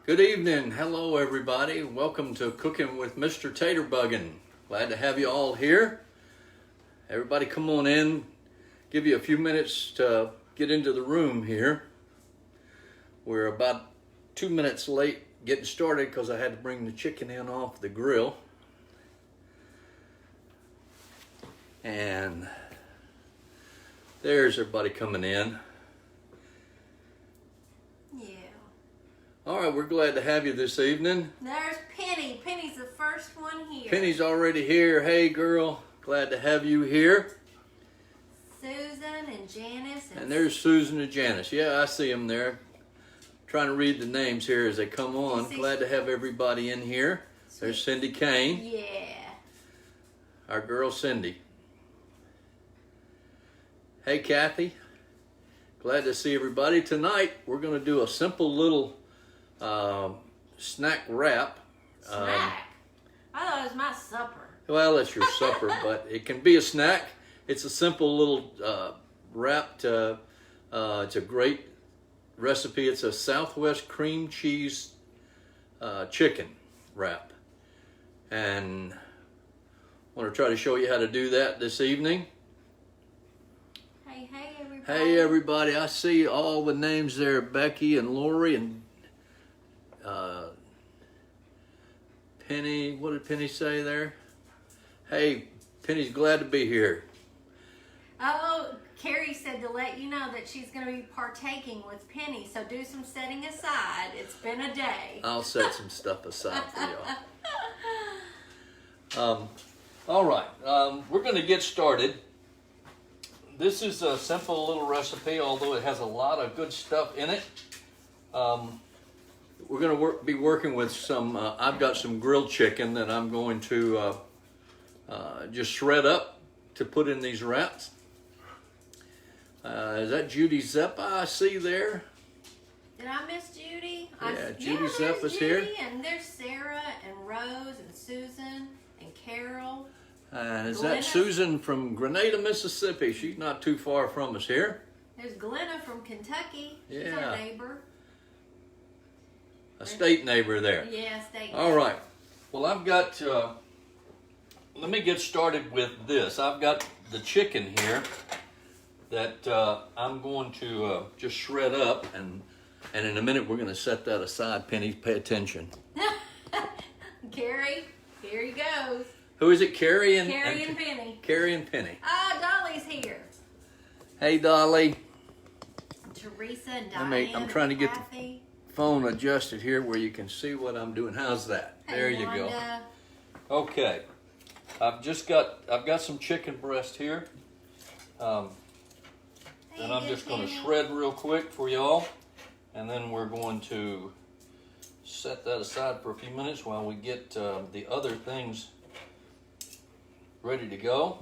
Good evening. Hello, everybody. Welcome to Cooking with Mr. Taterbuggin. Glad to have you all here. Everybody come on in. Give you a few minutes to get into the room here. We're about 2 minutes late getting started because I had to bring the chicken in off the grill. And there's everybody coming in. All right, we're glad to have you this evening. There's Penny. Penny's the first one here. Penny's already here. Hey, girl. Glad to have you here. Susan and Janice. And there's Susan and Janice. Yeah, I see them there. Trying to read the names here as they come on. Glad to have everybody in here. There's Cindy Kane. Yeah. Our girl Cindy. Hey, Kathy. Glad to see everybody. Tonight, we're going to do a simple little snack wrap. Snack? I thought it was my supper. Well, it's your supper, but it can be a snack. It's a simple little wrap. It's a great recipe. It's a Southwest cream cheese chicken wrap. And I want to try to show you how to do that this evening. Hey, everybody. Hey, everybody. I see all the names there. Becky and Lori and Penny. What did Penny say there? Hey, Penny's glad to be here. Oh, Carrie said to let you know that she's going to be partaking with Penny, so do some setting aside. It's been a day. I'll set some stuff aside for y'all. All right, we're going to get started. This is a simple little recipe, although it has a lot of good stuff in it. We're going to be working with some, I've got some grilled chicken that I'm going to just shred up to put in these wraps. Is that Judy Zeppa I see there? Did I miss Judy? Yeah, Judy Zeppa's here. And there's Sarah and Rose and Susan and Carol. Is that Susan from Grenada, Mississippi? She's not too far from us here. There's Glenna from Kentucky. She's our neighbor. A state neighbor there. Yeah, state neighbor. All right. Well, I've got, let me get started with this. I've got the chicken here that I'm going to just shred up, and in a minute we're going to set that aside. Penny, pay attention. Carrie, here he goes. Who is it? Carrie and Penny. Carrie and Penny. Ah, Dolly's here. Hey, Dolly. Teresa and Diane. I'm trying to get Kathy. the phone adjusted here where you can see what I'm doing. How's that? Hey, there you Wanda. go. Okay. I've got some chicken breast here. And I'm just going to shred real quick for y'all. And then we're going to set that aside for a few minutes while we get the other things ready to go.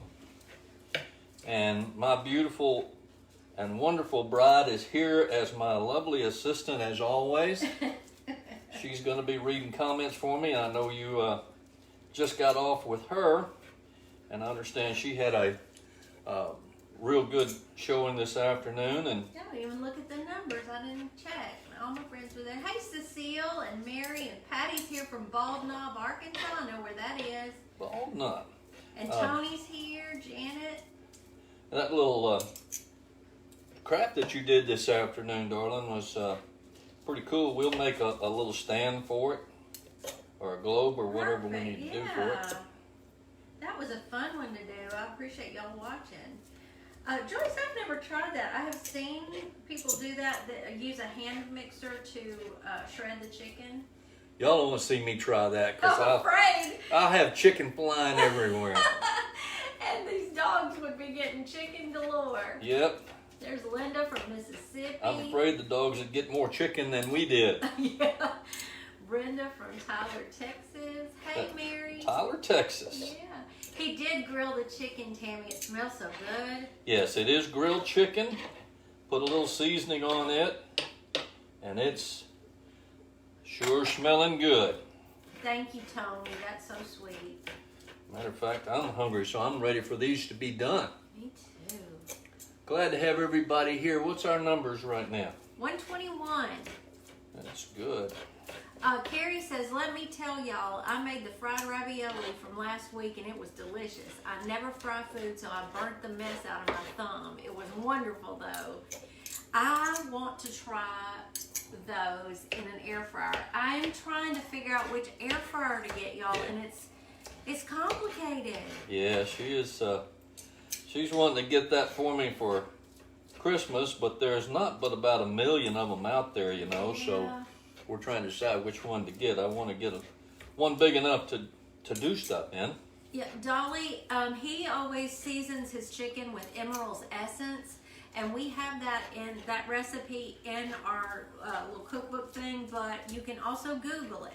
And my beautiful and wonderful bride is here as my lovely assistant as always. She's going to be reading comments for me. I know you just got off with her, and I understand she had a real good showing this afternoon. And don't even look at the numbers. I didn't check. All my friends were there. Hey, Cecile and Mary and Patty's here from Bald Knob, Arkansas. I know where that is. Bald Knob. And Tony's here, Janet. That little crap that you did this afternoon, darling, was pretty cool. We'll make a little stand for it, or a globe, or whatever we need to do for it. That was a fun one to do. I appreciate y'all watching. Joyce, I've never tried that. I have seen people do that use a hand mixer to shred the chicken. Y'all don't want to see me try that because I'm afraid. I'll have chicken flying everywhere. And these dogs would be getting chicken galore. Yep. There's Linda from Mississippi. I'm afraid the dogs would get more chicken than we did. Yeah. Brenda from Tyler, Texas. Hey, Mary. Tyler, Texas. Yeah. He did grill the chicken, Tammy. It smells so good. Yes, it is grilled chicken. Put a little seasoning on it, and it's sure smelling good. Thank you, Tony. That's so sweet. Matter of fact, I'm hungry, so I'm ready for these to be done. Me too. Glad to have everybody here. What's our numbers right now? 121. That's good. Carrie says, let me tell y'all, I made the fried ravioli from last week and it was delicious. I never fry food, so I burnt the mess out of my thumb. It was wonderful though. I want to try those in an air fryer. I'm trying to figure out which air fryer to get, y'all, and it's complicated. Yeah, she is. She's wanting to get that for me for Christmas, but there's not but about 1 million of them out there, you know. Yeah. So we're trying to decide which one to get. I want to get one big enough to do stuff in. Yeah, Dolly, he always seasons his chicken with Emerald's essence, and we have that recipe in our little cookbook thing, but you can also Google it.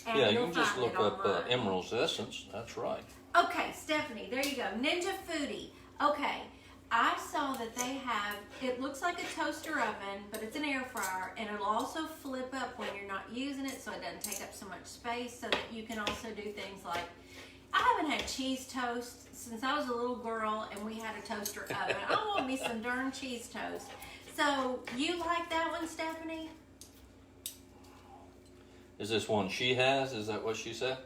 And Yeah, you you'll can just find look it up online. Emerald's Essence. That's right. Okay, Stephanie, there you go. Ninja Foodie. Okay, I saw that they have, it looks like a toaster oven, but it's an air fryer, and it'll also flip up when you're not using it so it doesn't take up so much space, so that you can also do things like, I haven't had cheese toast since I was a little girl and we had a toaster oven. I want me some darn cheese toast. So, you like that one, Stephanie? Is this one she has? Is that what she said?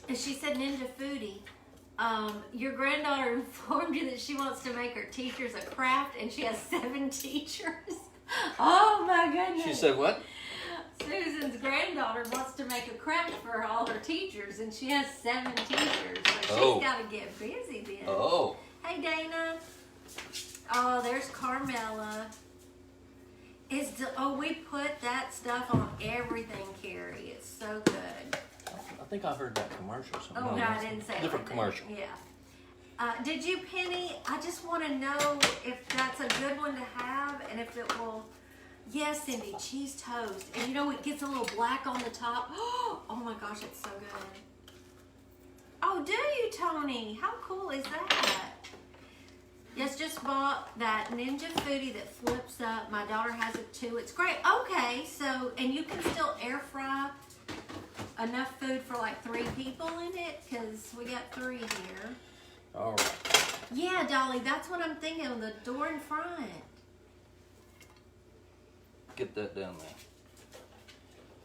And she said, Ninja Foodie, your granddaughter informed you that she wants to make her teachers a craft, and she has 7 teachers. Oh my goodness. She said what? Susan's granddaughter wants to make a craft for all her teachers, and she has 7 teachers. So Oh. she's got to get busy then. Oh. Hey, Dana. Oh, there's Carmela. We put that stuff on everything, Carrie. It's so good. I think I heard that commercial. Oh, no, I didn't say it different like that. commercial. Yeah. Did you, Penny? I just want to know if that's a good one to have and if it will. Yes, Cindy, cheese toast. And you know, it gets a little black on the top. Oh my gosh, it's so good. Oh, do you, Tony? How cool is that? Yes, just bought that Ninja Foodie that flips up. My daughter has it too. It's great. Okay, so, and you can still air fry enough food for like 3 people in it, because we got 3 here. All right. Yeah, Dolly, that's what I'm thinking, on the door in front. Get that down there.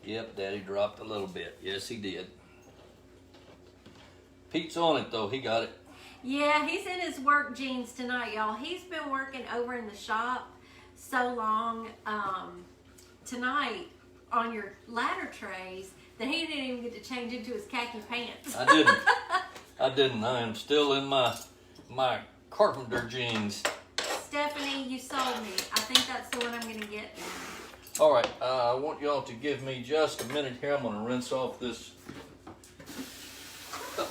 Yep, Daddy dropped a little bit. Yes, he did. Pete's on it, though. He got it. Yeah, he's in his work jeans tonight, y'all. He's been working over in the shop so long tonight on your ladder trays that he didn't even get to change into his khaki pants. I didn't. I didn't. I am still in my carpenter jeans. Stephanie, you sold me. I think that's the one I'm going to get now. All right. I want y'all to give me just a minute here. I'm going to rinse off this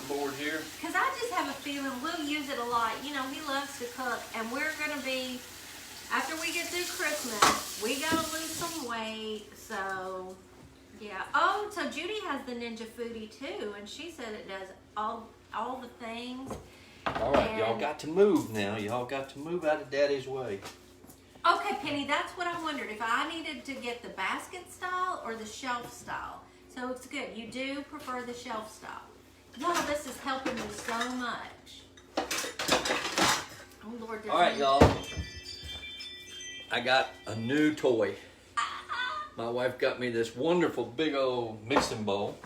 board here. Because I just have a feeling we'll use it a lot. You know, he loves to cook, and we're going to be, after we get through Christmas, we got to lose some weight, so, yeah. Oh, so Judy has the Ninja Foodie, too, and she said it does all the things. All right, y'all got to move now. Y'all got to move out of Daddy's way. Okay, Penny, that's what I wondered, if I needed to get the basket style or the shelf style. So it's good. You do prefer the shelf style. Y'all, this is helping me so much. Oh, Lord. All right, y'all. I got a new toy. My wife got me this wonderful big old mixing bowl.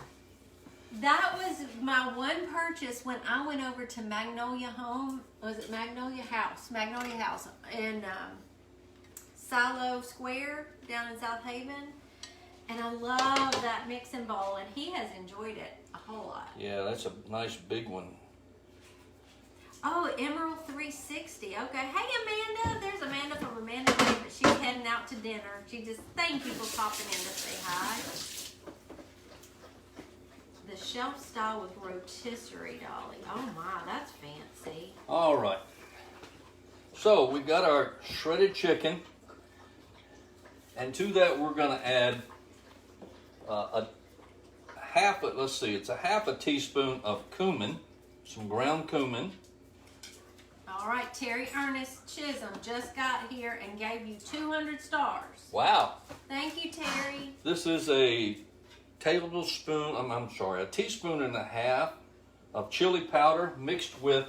That was my one purchase when I went over to Magnolia Home. Was it Magnolia House? Magnolia House in Silo Square down in South Haven. And I love that mixing bowl, and he has enjoyed it a whole lot. Yeah, that's a nice big one. Oh, Emerald 360. Okay. Hey, Amanda. There's Amanda from Amanda Day, but she's heading out to dinner. She just, thank you for popping in to say hi. The shelf style with rotisserie, Dolly. Oh my, that's fancy. All right. So we got our shredded chicken. And to that, we're going to add it's a half a teaspoon of cumin, some ground cumin. All right, Terry Ernest Chisholm just got here and gave you 200 stars. Wow. Thank you, Terry. This is a tablespoon, a teaspoon and a half of chili powder mixed with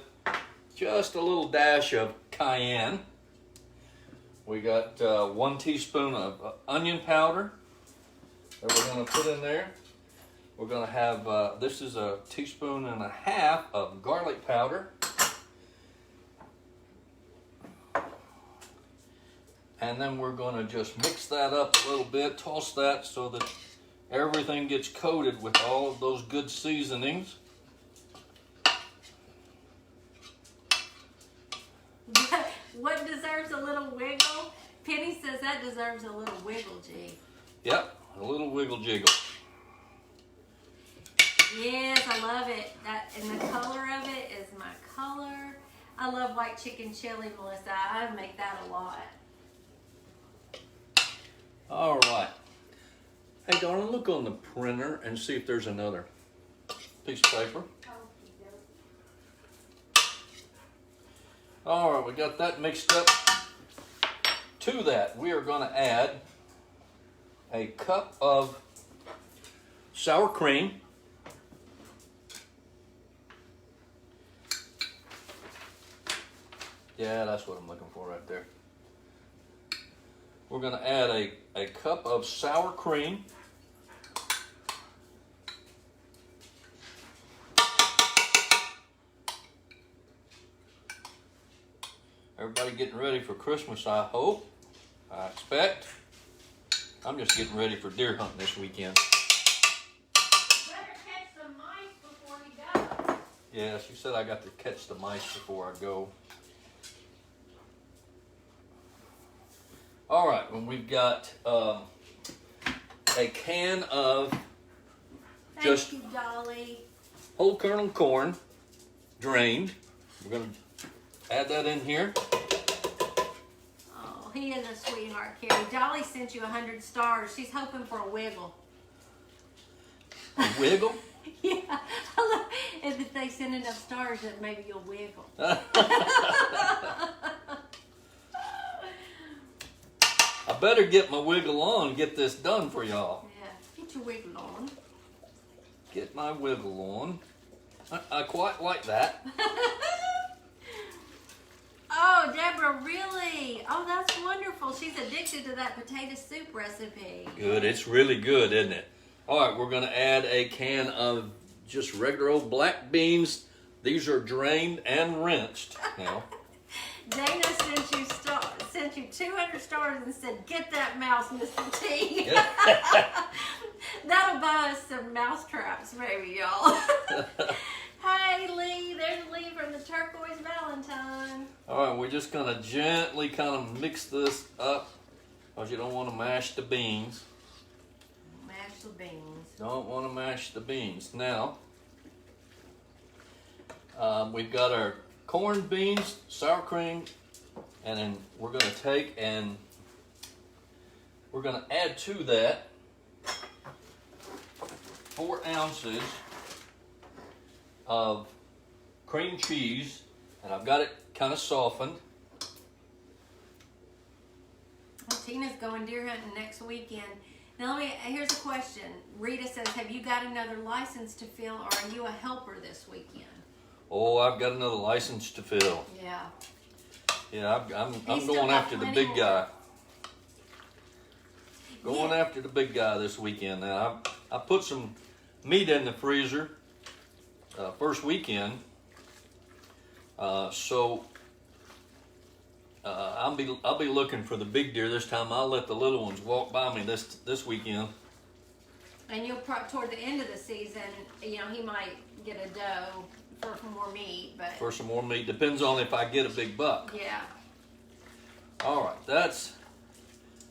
just a little dash of cayenne. We got 1 teaspoon of onion powder, that we're going to put in there. We're going to have, this is a 1.5 teaspoons of garlic powder. And then we're going to just mix that up a little bit, toss that so that everything gets coated with all of those good seasonings. What deserves a little wiggle? Penny says that deserves a little wiggle, G. Yep, a little wiggle jiggle. Yes, I love it. That, and the color of it is my color. I love white chicken chili, Melissa. I make that a lot. All right. Hey, darling, look on the printer and see if there's another piece of paper. All right, we got that mixed up. To that, we are going to add a cup of sour cream. Yeah, that's what I'm looking for right there. We're going to add a cup of sour cream. Everybody getting ready for Christmas, I hope. I expect. I'm just getting ready for deer hunting this weekend. Better catch the mice before you go. Yeah, she said I got to catch the mice before I go. All right, well, we've got a can of Thank you, Dolly. whole kernel corn, drained. We're going to add that in here. Oh, he is a sweetheart, Carrie. Dolly sent you 100 stars. She's hoping for a wiggle. A wiggle? Yeah. If they send enough stars, then maybe you'll wiggle. I better get my wiggle on and get this done for y'all. Yeah, get your wiggle on. Get my wiggle on. I quite like that. Oh, Deborah, really? Oh, that's wonderful. She's addicted to that potato soup recipe. Good, it's really good, isn't it? All right, we're going to add a can of just regular old black beans. These are drained and rinsed now. Dana sent you 200 stars and said, "Get that mouse, Mr. T." That'll buy us some mouse traps, maybe, y'all. Hey, Lee. There's Lee from the Turquoise Valentine. All right, we're just going to gently kind of mix this up because you don't want to mash the beans. Mash the beans. Don't want to mash the beans. Now, we've got our corned beans, sour cream, and then we're going to take and we're going to add to that 4 ounces of cream cheese, and I've got it kind of softened. Well, Tina's going deer hunting next weekend. Now, here's a question. Rita says, "Have you got another license to fill, or are you a helper this weekend?" Oh, I've got another license to fill. Yeah. Yeah, I'm He's still going got after the plenty big more. guy. Going Yeah. after the big guy this weekend. Now, I put some meat in the freezer first weekend, so I'll be looking for the big deer this time. I'll let the little ones walk by me this weekend. And you'll toward the end of the season, you know, he might get a doe for more meat, but For some more meat. Depends on if I get a big buck. yeah. All right, that's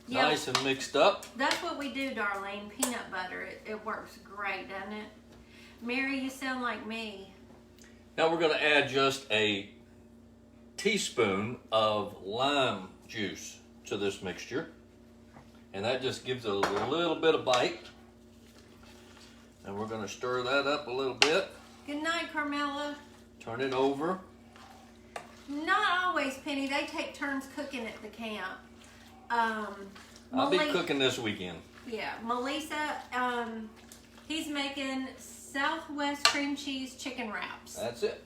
Yeah. nice and mixed up. That's what we do, Darlene. Peanut butter. It works great, doesn't it? Mary, you sound like me. Now we're going to add just a teaspoon of lime juice to this mixture. And that just gives it a little bit of bite. And we're going to stir that up a little bit. Good night, Carmela. Turn it over. Not always, Penny. They take turns cooking at the camp. I'll be cooking this weekend. Yeah, Melissa, he's making Southwest cream cheese chicken wraps. That's it.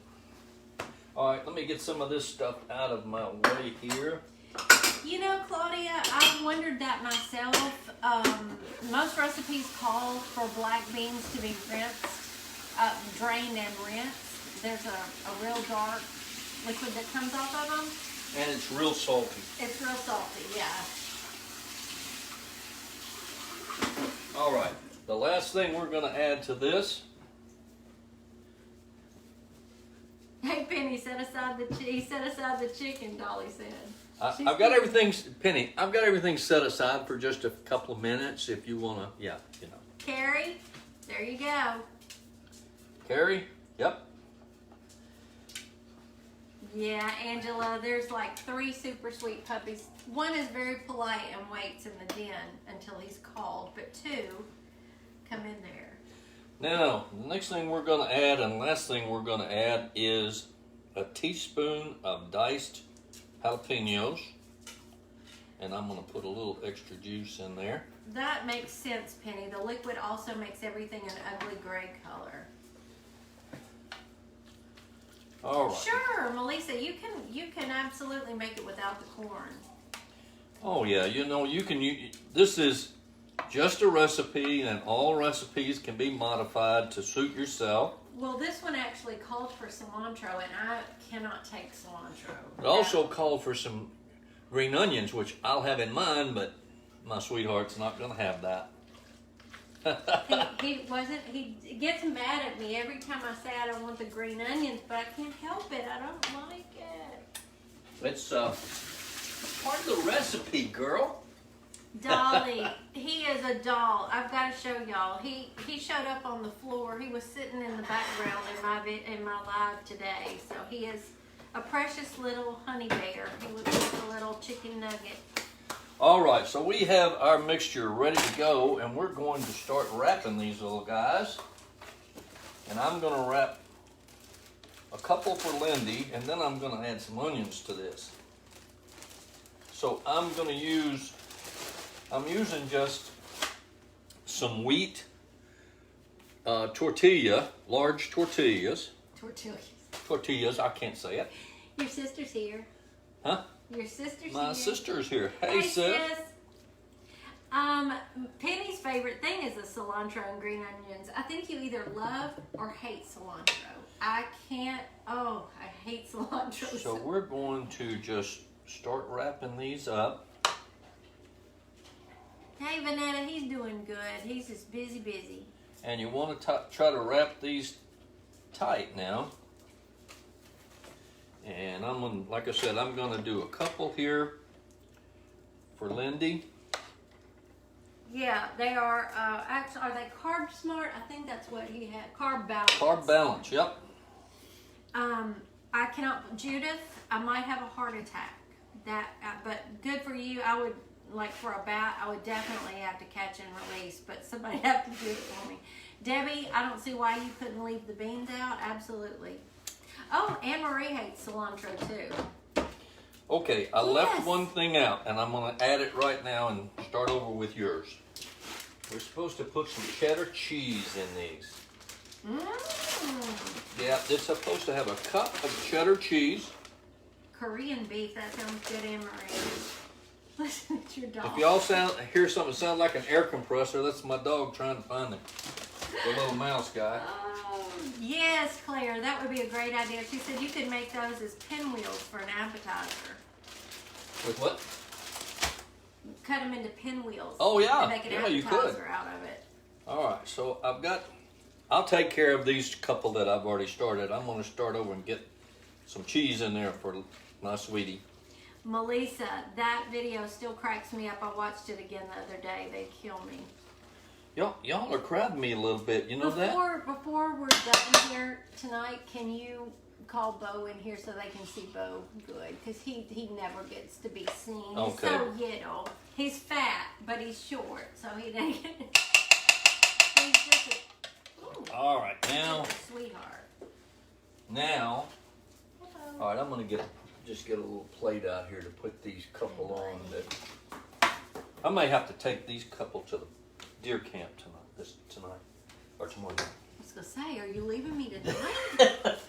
All right, let me get some of this stuff out of my way here. You know, Claudia, I've wondered that myself. Most recipes call for black beans to be rinsed, drained and rinsed. There's a real dark liquid that comes off of them. And it's real salty. It's real salty, yeah. All right, the last thing we're going to add to this. Hey, Penny, set aside the chicken, Dolly said. I've got everything, Penny, I've got everything set aside for just a couple of minutes if you want to, yeah, you know. Carrie, there you go. Carrie, yep. Yeah, Angela, there's like 3 super sweet puppies. One is very polite and waits in the den until he's called, but 2 come in there. Now, the next thing we're going to add and last thing we're going to add is a teaspoon of diced jalapenos. And I'm going to put a little extra juice in there. That makes sense, Penny. The liquid also makes everything an ugly gray color. All right. Sure, Melissa, you can absolutely make it without the corn. Oh yeah, you know, you can use, this is just a recipe and all recipes can be modified to suit yourself. Well, this one actually called for cilantro, and I cannot take cilantro. It also called for some green onions, which I'll have in mine, but my sweetheart's not going to have that. He gets mad at me every time I say I don't want the green onions, but I can't help it. I don't like it. It's part of the recipe, girl. Dolly, he is a doll. I've got to show y'all. He showed up on the floor. He was sitting in the background in my live today. So he is a precious little honey bear. He was just a little chicken nugget. All right, so we have our mixture ready to go, and we're going to start wrapping these little guys. And I'm going to wrap a couple for Lindy, and then I'm going to add some onions to this. So I'm using just some wheat tortilla, large tortillas. Tortillas, I can't say it. Your sister's here. Huh? Your sister's here. My sister's here. Hey, sis. Penny's favorite thing is the cilantro and green onions. I think you either love or hate cilantro. I hate cilantro. So we're going to just start wrapping these up. Hey, Vanetta, he's doing good. He's just busy. And you want to try to wrap these tight now. And I'm going to, like I said, I'm going to do a couple here for Lindy. Yeah, they are, actually, are they carb smart? I think that's what he had. Carb balance. Carb balance, yep. I cannot, Judith, I might have a heart attack. But good for you. I would, like for a bat, I would definitely have to catch and release, but somebody have to do it for me. Debbie, I don't see why you couldn't leave the beans out. Absolutely. Oh, Anne Marie hates cilantro too. Okay, I left one thing out, and I'm going to add it right now and start over with yours. We're supposed to put some cheddar cheese in these. Yeah, it's supposed to have a cup of cheddar cheese. Korean beef, that sounds good, Anne Marie. Listen to your dog. If y'all hear something sound like an air compressor, that's my dog trying to find the little mouse guy. Yes, Claire, that would be a great idea. She said you could make those as pinwheels for an appetizer. With what? Cut them into pinwheels. Oh, yeah. And make an you could. appetizer out of it. All right, so I'll take care of these couple that I've already started. I'm going to start over and get some cheese in there for my sweetie. Melissa, that video still cracks me up. I watched it again the other day. They kill me. Y'all are crowding me a little bit, you know that? Before we're done here tonight, can you call Bo in here so they can see Bo good? Because he never gets to be seen. Okay. He's so little. He's fat, but he's short, so he doesn't get... He's just all right, now... He's a sweetheart. Now... Hello. All right, I'm going to just get a little plate out here to put these couple on. That I may have to take these couple to the deer camp tonight or tomorrow night. I was gonna say, are you leaving me tonight?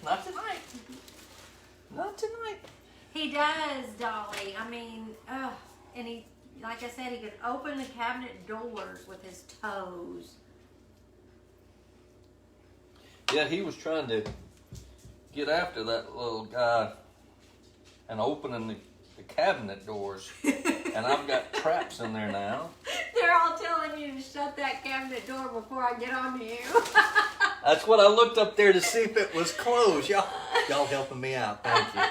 Not tonight. Not tonight. He does, Dolly. I mean, and he, like I said, he could open the cabinet doors with his toes. Yeah, he was trying to get after that little guy and opening the cabinet doors. And I've got traps in there now. They're all telling you to shut that cabinet door before I get on to you. That's what I looked up there to see if it was closed. Y'all helping me out. Thank you.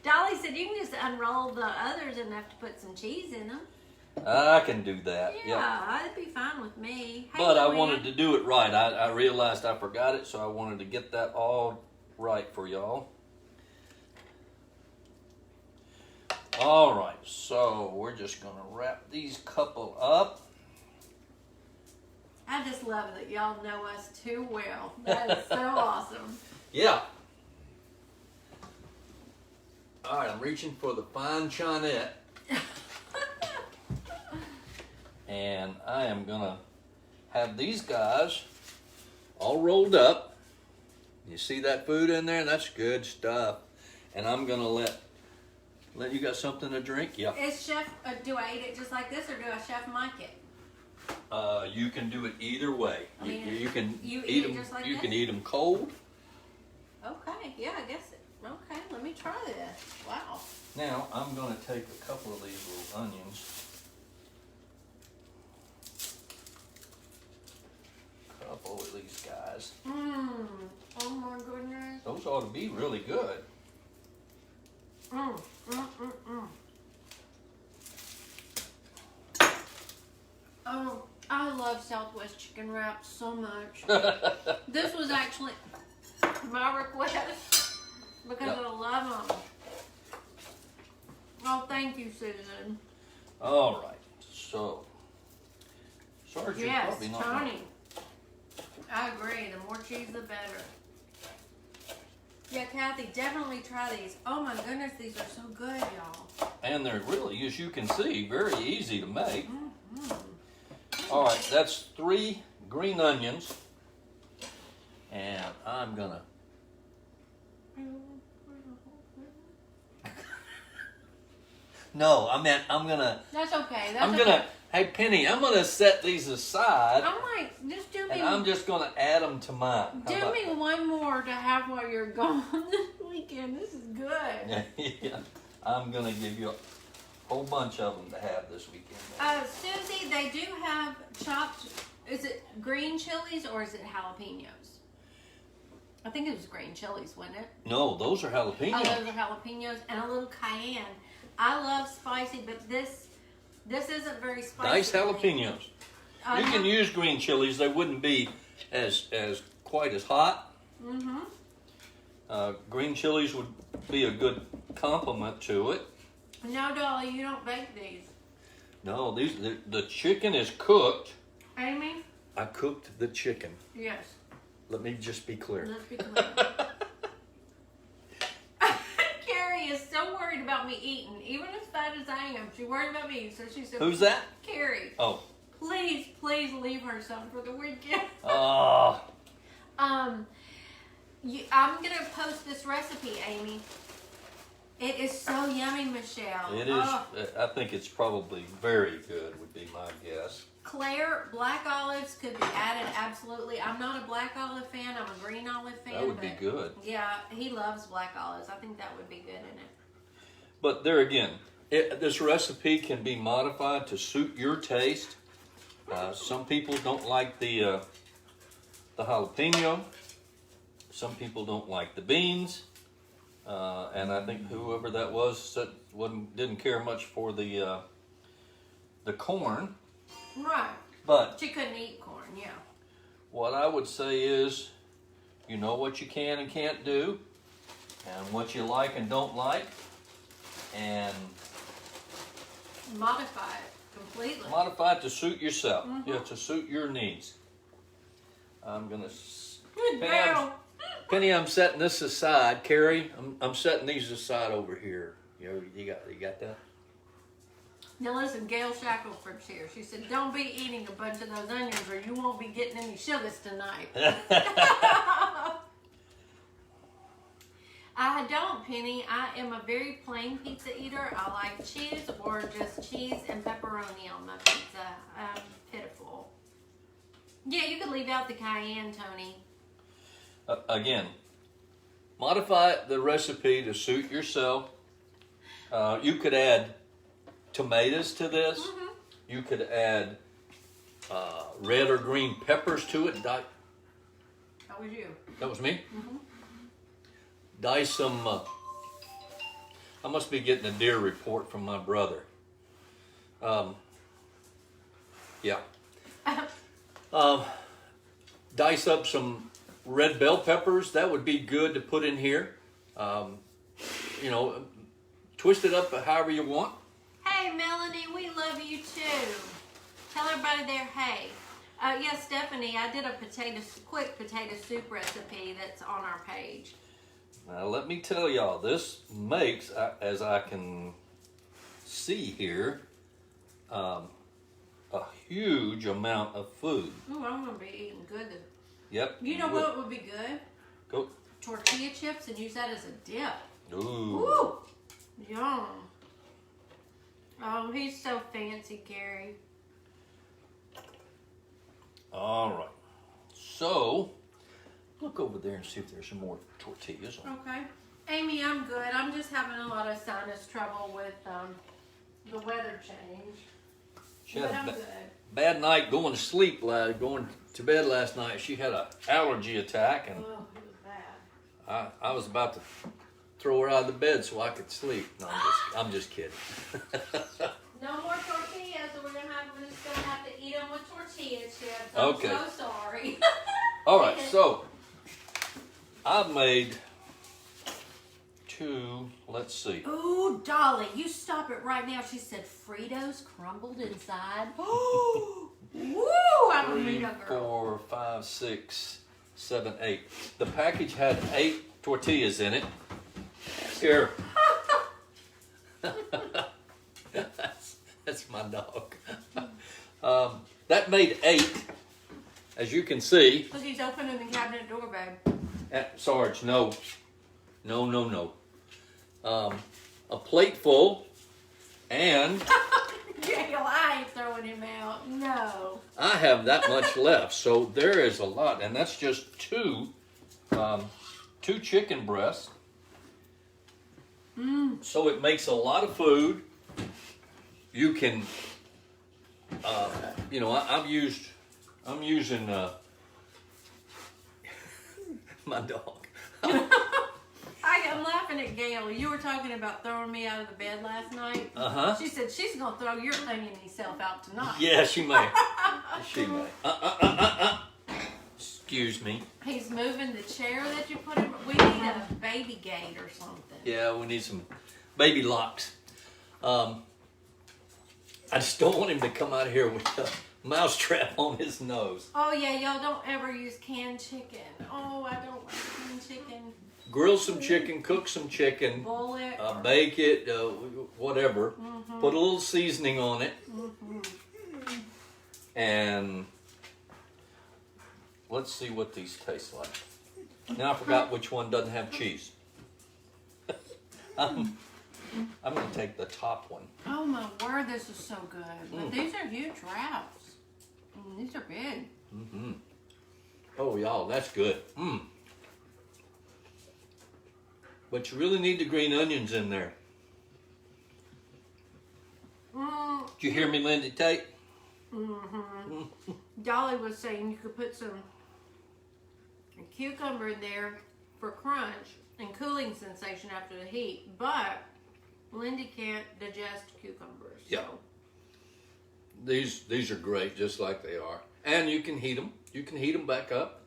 Dolly said you can just unroll the others and have to put some cheese in them. I can do that. Yeah, Yep. that'd be fine with me. Hey, But I Luann. wanted to do it right. I realized I forgot it, so I wanted to get that all right for y'all. All right, so we're just going to wrap these couple up. I just love that y'all know us too well. That is so awesome. Yeah. All right, I'm reaching for the fine chinette. And I am going to have these guys all rolled up. You see that food in there? That's good stuff. And I'm going to let you got something to drink? Yeah. Is Chef, do I eat it just like this or do I Chef Mike it? You can do it either way. I mean, you can you eat eat it them. just like You this? can eat them cold. Okay, yeah, I guess. Okay, let me try this. Wow. Now I'm going to take a couple of these little onions. Couple of these guys. Oh my goodness. Those ought to be really good. Oh, I love Southwest chicken wraps so much. This was actually my request because Yep. I love them. Oh, thank you, Susan. All right. So, Sarge, you're Yes, probably not. Tony. I agree. The more cheese, the better. Yeah, Kathy, definitely try these. Oh my goodness, these are so good, y'all. And they're really, as you can see, very easy to make. All right, that's 3 green onions. And I'm gonna. No, I meant I'm gonna. That's okay. That's I'm okay. gonna. Hey, Penny, I'm gonna set these aside, I'm like, just do me. and I'm just gonna add them to mine. How Do about me one more to have while you're gone this weekend. This is good. that? Yeah, I'm gonna give you a whole bunch of them to have this weekend. Susie, they do have chopped. Is it green chilies or is it jalapenos? I think it was green chilies, wasn't it? No, those are Oh, jalapenos. those are jalapenos and a little cayenne. I love spicy, but this isn't very spicy. Nice jalapenos. You can use green chilies; they wouldn't be as quite as hot. Green chilies would be a good complement to it. No, Dolly, you don't bake these. No, the chicken is cooked. Amy? I cooked the chicken. Yes. Let me just be clear. Let's be clear. Carrie is so worried about me eating, even as fat as I am. She's worried about me, so she said, Who's that? Carrie, Oh. please leave her some for the weekend. Oh. I'm gonna post this recipe, Amy. It is so yummy, Michelle. It is. Oh. I think it's probably very good. Would be my guess. Claire, black olives could be added, absolutely. I'm not a black olive fan. I'm a green olive fan. That would be but good. Yeah, he loves black olives. I think that would be good in it. But there again, this recipe can be modified to suit your taste. Some people don't like the jalapeno. Some people don't like the beans. And I think whoever that was didn't care much for the corn. Right. But She couldn't eat corn, yeah. what I would say is, you know what you can and can't do, and what you like and don't like, and Modify it completely. modify it to suit yourself. Yeah, to suit your needs. I'm gonna. Good Penny, girl. Penny, I'm setting this aside. Carrie, I'm setting these aside over here. You got that? Now listen, Gail Shackelford's here. She said, don't be eating a bunch of those onions or you won't be getting any sugars tonight. I don't, Penny. I am a very plain pizza eater. I like cheese or just cheese and pepperoni on my pizza. I'm pitiful. Yeah, you could leave out the cayenne, Tony. Again, modify the recipe to suit yourself. You could add tomatoes to this. Mm-hmm. You could add red or green peppers to it. That was you. That was me? Mm-hmm. Dice some, I must be getting a deer report from my brother. Yeah. Dice up some red bell peppers. That would be good to put in here. You know, twist it up however you want. Hey, Melanie, we love you too. Tell everybody there, hey. Yes, Stephanie, I did a quick potato soup recipe that's on our page. Now let me tell y'all, this makes, as I can see here, a huge amount of food. Ooh, I'm gonna be eating good. Yep. You know what would be good? Go. Tortilla chips and use that as a dip. Ooh. Ooh, yum. Oh, he's so fancy, Gary. All right. So, look over there and see if there's some more tortillas. Okay. Amy, I'm good. I'm just having a lot of sinus trouble with the weather change. She had But I'm a good. bad night going to sleep, going to bed last night. She had an allergy attack, and Oh, it was bad. I was about to throw her out of the bed so I could sleep. No, I'm just kidding. No more tortillas, so we're just gonna have to eat them with tortilla chips. Okay. I'm so sorry. All right, so I've made two. Let's see. Ooh, Dolly, you stop it right now. She said Fritos crumbled inside. Ooh, I'm a 3, Frito girl. 4, 5, 6, 7, 8. The package had 8 tortillas in it. Here. That's my dog. That made 8, as you can see. Look, he's opening the cabinet door, babe. Sarge, no. A plate full, and Gail, I ain't throwing him out. No. I have that much left, so there is a lot, and that's just two chicken breasts. So it makes a lot of food. You can, you know, I'm using my dog. I'm laughing at Gail. You were talking about throwing me out of the bed last night. Uh-huh. She said she's gonna throw your oniony self out tonight. Yeah, she may. She may. Excuse me. He's moving the chair that you put him. We need a baby gate or something. Yeah, we need some baby locks. I just don't want him to come out here with a mouse trap on his nose. Oh yeah, y'all don't ever use canned chicken. Oh, I don't like canned chicken. Grill some chicken, cook some chicken, Boil it. bake it, whatever. Mm-hmm. Put a little seasoning on it, Mm-hmm. and let's see what these taste like. Now I forgot which one doesn't have cheese. I'm gonna take the top one. Oh my word, this is so good. But these are huge wraps. These are big. Mm-hmm. Oh, y'all, that's good. But you really need the green onions in there. Did you hear me, Lindy Tate? Mm-hmm. Dolly was saying you could put some cucumber in there for crunch and cooling sensation after the heat, but Lindy can't digest cucumbers. Yeah. So. These are great, just like they are. And you can heat them. You can heat them back up.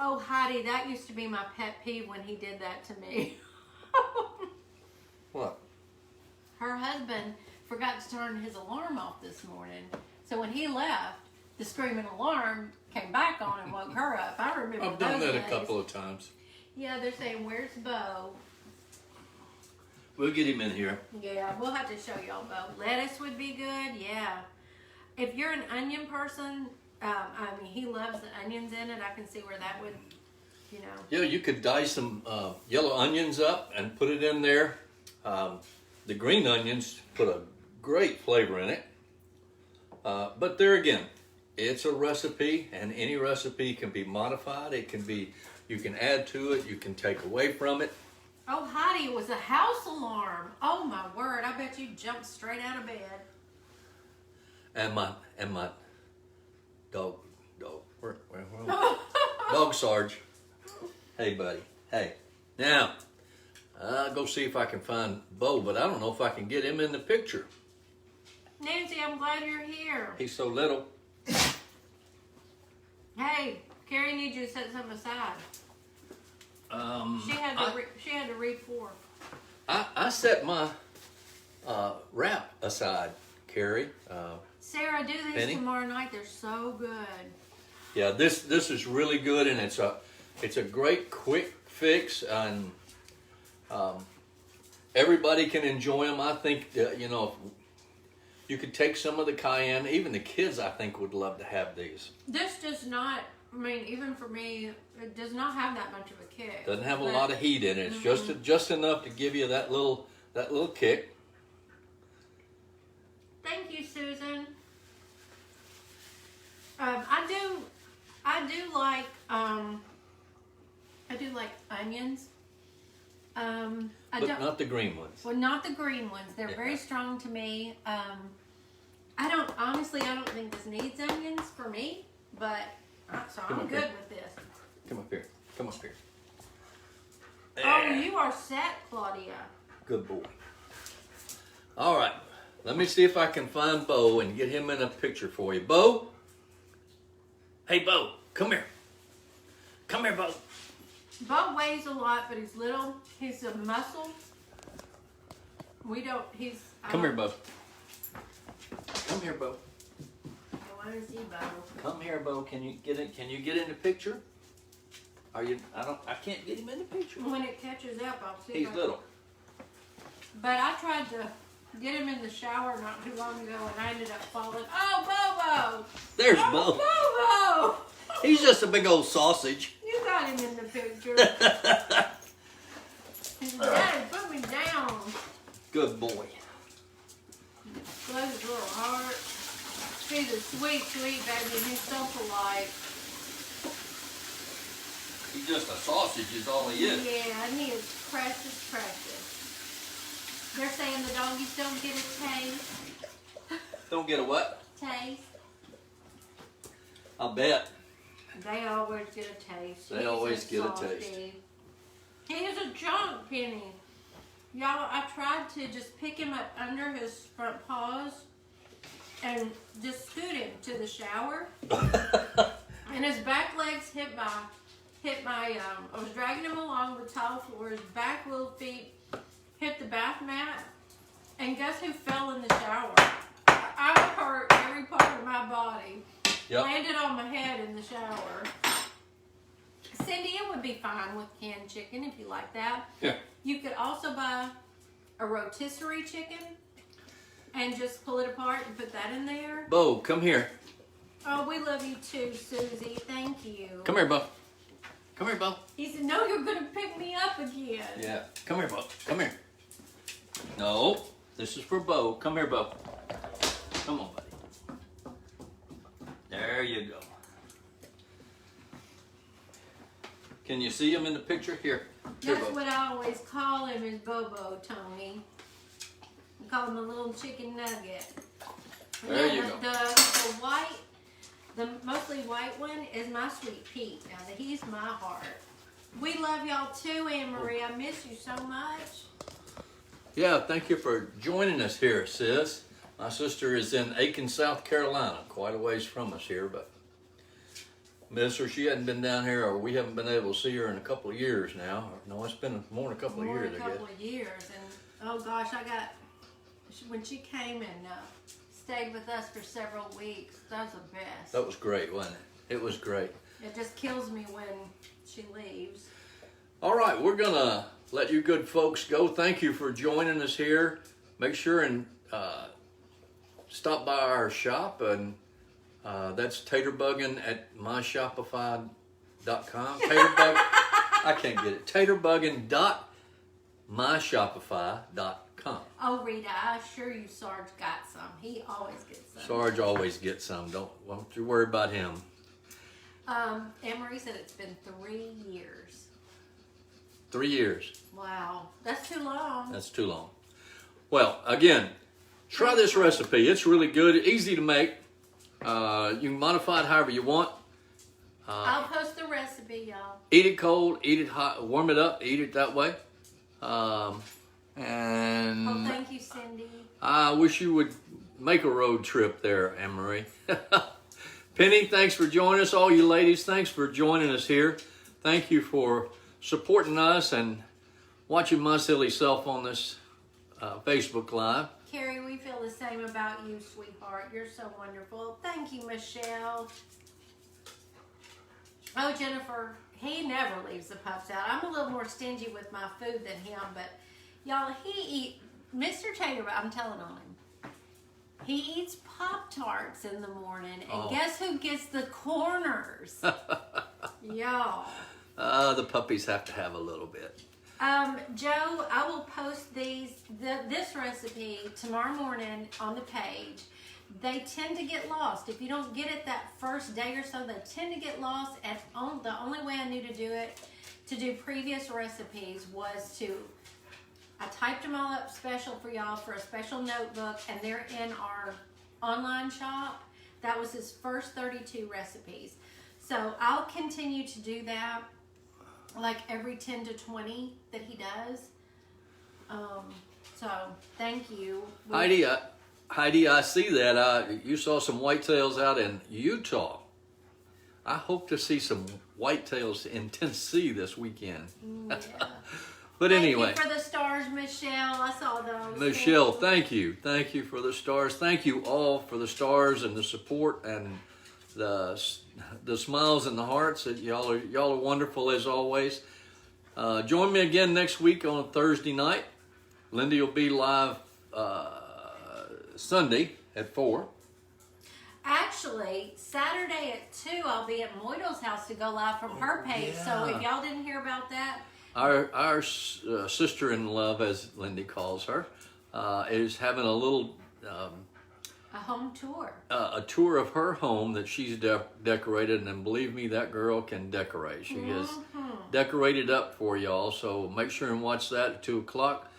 Oh, Heidi, that used to be my pet peeve when he did that to me. What? Her husband forgot to turn his alarm off this morning. So when he left, the screaming alarm came back on and woke her up. I remember I've done those that a days. couple of times. Yeah, they're saying, where's Bo? We'll get him in here. Yeah, we'll have to show y'all Bo. Lettuce would be good, yeah. If you're an onion person, I mean, he loves the onions in it. I can see where that would you know. Yeah, you could dice some yellow onions up and put it in there. The green onions put a great flavor in it. But there again, it's a recipe, and any recipe can be modified. It can be, you can add to it, you can take away from it. Oh, Heidi, it was a house alarm. Oh my word! I bet you jumped straight out of bed. And my dog, where dog Sarge. Hey, buddy. Hey, now I'll go see if I can find Bo, but I don't know if I can get him in the picture. Nancy, I'm glad you're here. He's so little. Hey, Carrie needs you to set something aside. She had to read 4. I set my wrap aside, Carrie. Sarah, do these Penny? tomorrow night. They're so good. Yeah, this is really good, and it's a great quick fix, and everybody can enjoy them. I think you could take some of the cayenne. Even the kids, I think, would love to have these. This does not. I mean, even for me, it does not have that much of a kick. Doesn't have a lot of heat in it. It's just enough to give you that little kick. Thank you, Susan. I do like onions. But not the green ones. Well, not the green ones. They're very strong to me. I don't think this needs onions for me, but so I'm good with this. Come up here. Come up here. Oh, you are set, Claudia. Good boy. All right. Let me see if I can find Bo and get him in a picture for you. Bo? Hey, Bo. Come here. Come here, Bo. Bo weighs a lot, but he's little. He's a muscle. Come here, Bo. Come here, Bo. I want to see Bo. Come here, Bo. Can you get in the picture? I can't get him in the picture. When it catches up, I'll see. He's little. But I tried to get him in the shower not too long ago, and I ended up falling. Oh, Bobo! There's Bo. Bobo! He's just a big old sausage. You got him in the picture. Daddy, put me down. Good boy. Bless his little heart. He's a sweet, sweet baby, and he's so polite. He's just a sausage is all he is. Yeah, and he is precious, precious. They're saying the doggies don't get a taste. Don't get a what? Taste. I bet. They always get a taste. They always get a taste. He is a junk, Penny. Y'all, I tried to just pick him up under his front paws and just scoot him to the shower. And his back legs hit my, I was dragging him along the tile floor. His back little feet hit the bath mat. And guess who fell in the shower? I hurt every part of my body. Yep. Landed on my head in the shower. Cindy, it would be fine with canned chicken if you like that. Yeah. You could also buy a rotisserie chicken and just pull it apart and put that in there. Bo, come here. Oh, we love you too, Susie. Thank you. Come here, Bo. Come here, Bo. He said, no, you're going to pick me up again. Yeah. Come here, Bo. Come here. No, this is for Bo. Come here, Bo. Come on, buddy. There you go. Can you see him in the picture? Here. Here, That's Bo. what I always call him is Bobo, Tony. I call him a little chicken nugget. There you go. The white, the mostly white one is my sweet Pete. Now he's my heart. We love y'all too, Anne Marie. I miss you so much. Yeah, thank you for joining us here, sis. My sister is in Aiken, South Carolina, quite a ways from us here, but miss her. She hadn't been down here, or we haven't been able to see her in a couple of years now. No, it's been more than a couple of years, I guess. More than a couple of years, and oh gosh, when she came and stayed with us for several weeks. That was the best. That was great, wasn't it? It was great. It just kills me when she leaves. All right, we're gonna let you good folks go. Thank you for joining us here. Make sure and stop by our shop, and that's Taterbuggin at myshopify.com. I can't get it. Taterbuggin.myshopify.com. Oh, Rita, I assure you Sarge got some. He always gets some. Sarge always gets some. Don't you worry about him. Emery said it's been 3 years. 3 years. Wow, that's too long. That's too long. Well, again, try this recipe. It's really good, easy to make. You can modify it however you want. I'll post the recipe, y'all. Eat it cold, eat it hot, warm it up, eat it that way. And Oh, thank you, Cindy. I wish you would make a road trip there, Anne-Marie. Penny, thanks for joining us. All you ladies, thanks for joining us here. Thank you for supporting us and watching my silly self on this Facebook Live. Carrie, we feel the same about you, sweetheart. You're so wonderful. Thank you, Michelle. Oh, Jennifer, he never leaves the pups out. I'm a little more stingy with my food than him, but y'all, Mr. Tater, I'm telling on him. He eats Pop-Tarts in the morning, and guess who gets the corners? Y'all. The puppies have to have a little bit. Joe, I will post this recipe tomorrow morning on the page. They tend to get lost. If you don't get it that first day or so, they tend to get lost. And the only way I knew to do previous recipes was I typed them all up special for y'all for a special notebook, and they're in our online shop. That was his first 32 recipes. So I'll continue to do that, like every 10 to 20 that he does. So thank you. Heidi, I see that. You saw some whitetails out in Utah. I hope to see some whitetails in Tennessee this weekend. Yeah. But anyway. Thank you for the stars, Michelle. I saw those. Michelle, thank you. Thank you for the stars. Thank you all for the stars and the support and the smiles and the hearts. Y'all are wonderful as always. Join me again next week on a Thursday night. Lindy will be live Sunday at 4. Actually, Saturday at 2, I'll be at Moido's house to go live from her page. Yeah. So if y'all didn't hear about that, our sister-in-love, as Lindy calls her, is having a little a home tour. A tour of her home that she's decorated, and believe me, that girl can decorate. She is decorated up for y'all. So make sure and watch that at 2 o'clock.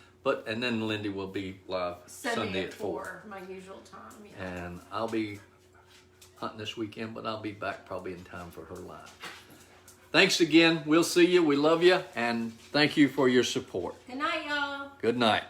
And then Lindy will be live Sunday at 4. My usual time. Yeah. And I'll be hunting this weekend, but I'll be back probably in time for her live. Thanks again. We'll see you. We love you. And thank you for your support. Good night, y'all. Good night.